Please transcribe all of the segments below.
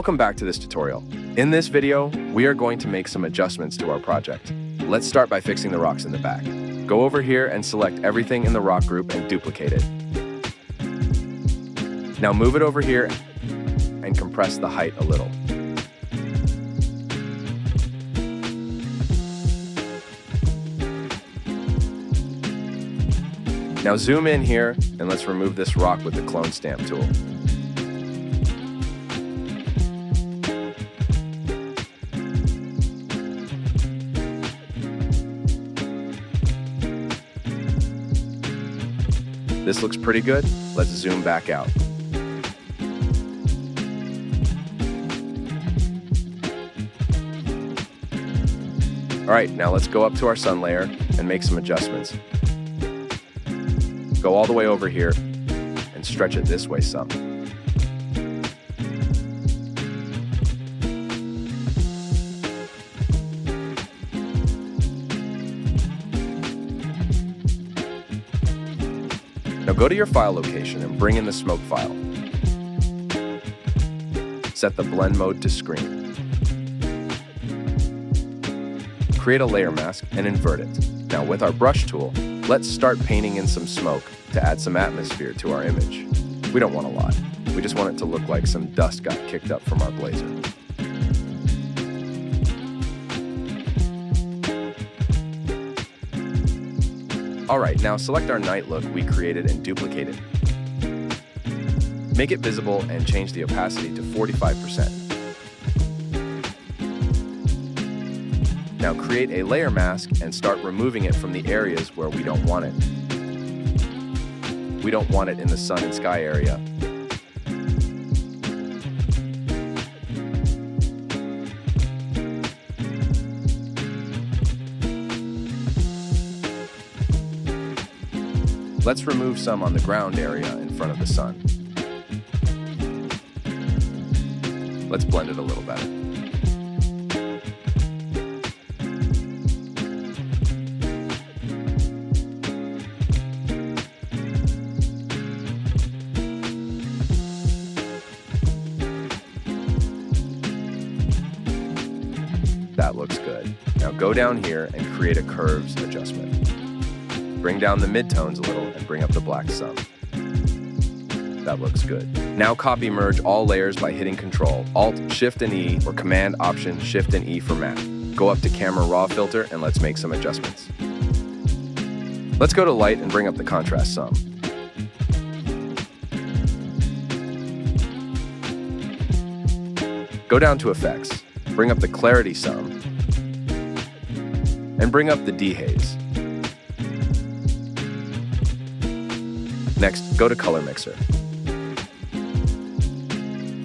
Welcome back to this tutorial. In this video, we are going to make some adjustments to our project. Let's start by fixing the rocks in the back. Go over here and select everything in the rock group and duplicate it. Now move it over here and compress the height a little. Now zoom in here and let's remove this rock with the clone stamp tool. This looks pretty good. Let's zoom back out. All right, now let's go up to our sun layer and make some adjustments. Go all the way over here and stretch it this way some. Now go to your file location and bring in the smoke file. Set the blend mode to screen. Create a layer mask and invert it. Now with our brush tool, let's start painting in some smoke to add some atmosphere to our image. We don't want a lot. We just want it to look like some dust got kicked up from our blazer. All right, now select our night look we created and duplicate it. Make it visible and change the opacity to 45%. Now create a layer mask and start removing it from the areas where we don't want it. We don't want it in the sun and sky area. Let's remove some on the ground area in front of the sun. Let's blend it a little better. That looks good. Now go down here and create a curves adjustment. Bring down the midtones a little and bring up the black some. That looks good. Now copy merge all layers by hitting Control, Alt, Shift and E, or Command, Option, Shift and E for map. Go up to Camera Raw Filter and let's make some adjustments. Let's go to Light and bring up the contrast some. Go down to Effects, bring up the clarity some, and bring up the dehaze. Next, go to Color Mixer.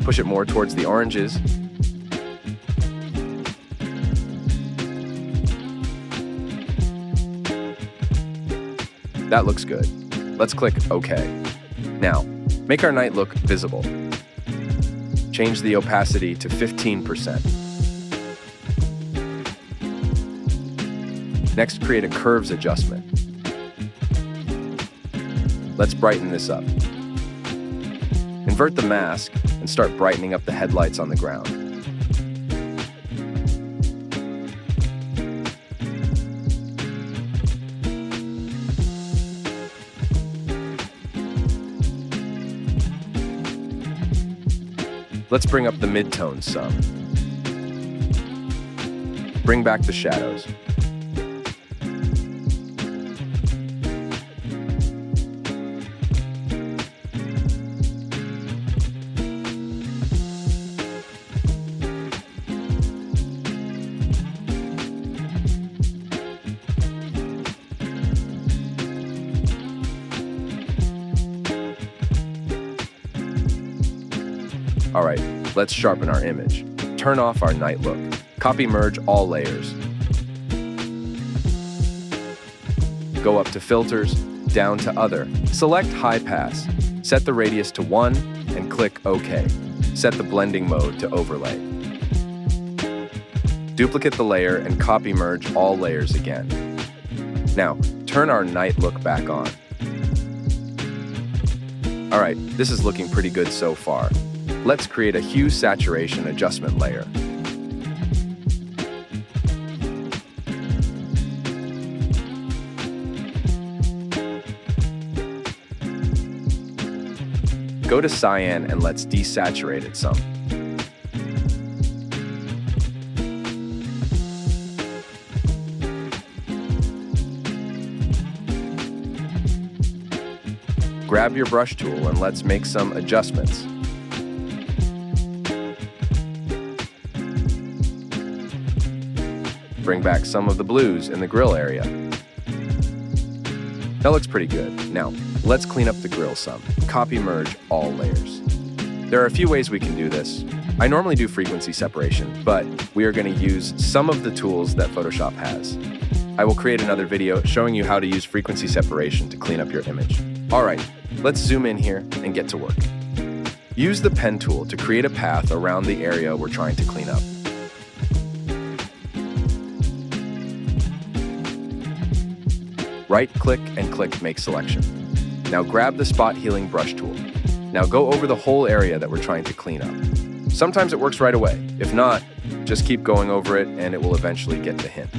Push it more towards the oranges. That looks good. Let's click OK. Now, make our night look visible. Change the opacity to 15%. Next, create a curves adjustment. Let's brighten this up. Invert the mask and start brightening up the headlights on the ground. Let's bring up the midtones some. Bring back the shadows. All right, let's sharpen our image. Turn off our night look. Copy merge all layers. Go up to Filters, down to Other. Select High Pass. Set the radius to 1 and click OK. Set the blending mode to Overlay. Duplicate the layer and copy merge all layers again. Now, turn our night look back on. All right, this is looking pretty good so far. Let's create a hue saturation adjustment layer. Go to cyan and let's desaturate it some. Grab your brush tool and let's make some adjustments. Bring back some of the blues in the grill area. That looks pretty good. Now, let's clean up the grill some. Copy merge all layers. There are a few ways we can do this. I normally do frequency separation, but we are going to use some of the tools that Photoshop has. I will create another video showing you how to use frequency separation to clean up your image. All right, let's zoom in here and get to work. Use the pen tool to create a path around the area we're trying to clean up. Right-click and click Make Selection. Now grab the Spot Healing brush tool. Now go over the whole area that we're trying to clean up. Sometimes it works right away. If not, just keep going over it and it will eventually get the hint.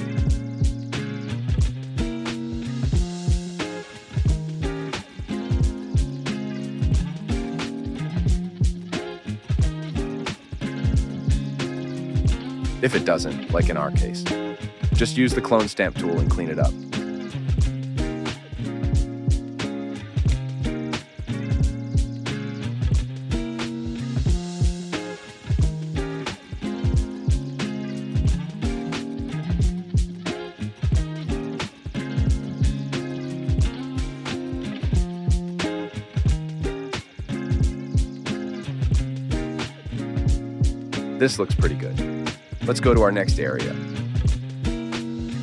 If it doesn't, like in our case, just use the clone stamp tool and clean it up. This looks pretty good. Let's go to our next area.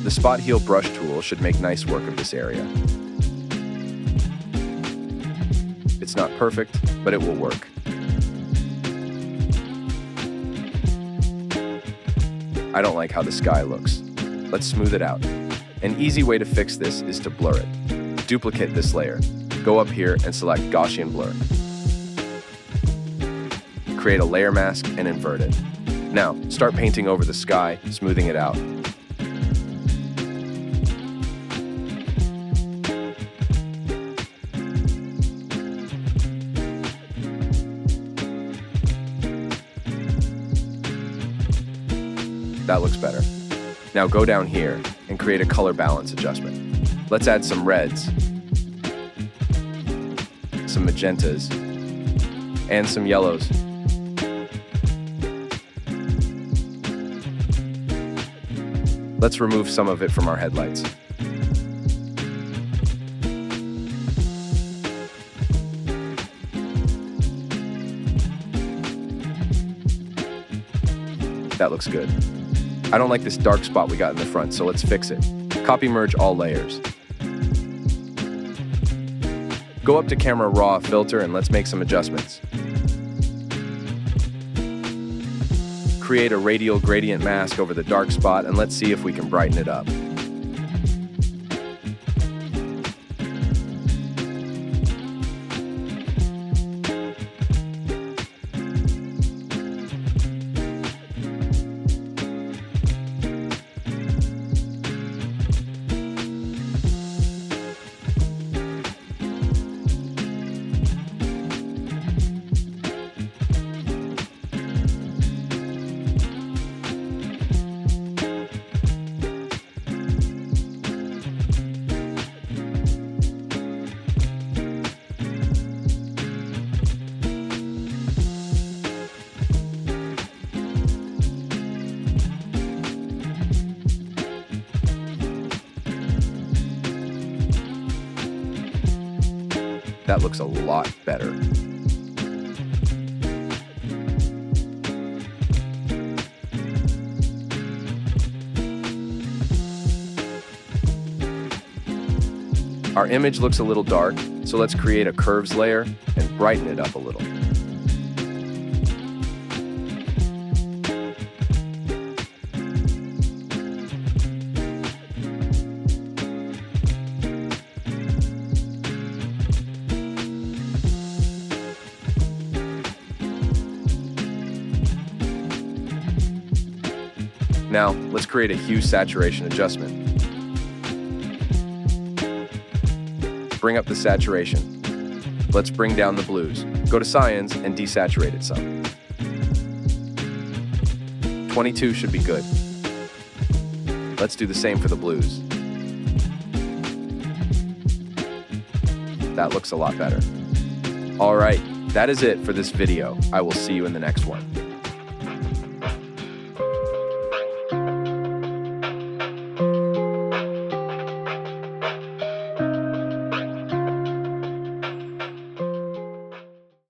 The Spot Heal brush tool should make nice work of this area. It's not perfect, but it will work. I don't like how the sky looks. Let's smooth it out. An easy way to fix this is to blur it. Duplicate this layer. Go up here and select Gaussian Blur. Create a layer mask and invert it. Now, start painting over the sky, smoothing it out. That looks better. Now go down here and create a color balance adjustment. Let's add some reds, some magentas, and some yellows. Let's remove some of it from our headlights. That looks good. I don't like this dark spot we got in the front, so let's fix it. Copy merge all layers. Go up to Camera Raw Filter and let's make some adjustments. Create a radial gradient mask over the dark spot and let's see if we can brighten it up. That looks a lot better. Our image looks a little dark, so let's create a curves layer and brighten it up a little. Now, let's create a hue saturation adjustment. Bring up the saturation. Let's bring down the blues. Go to cyans and desaturate it some. 22 should be good. Let's do the same for the blues. That looks a lot better. All right, that is it for this video. I will see you in the next one.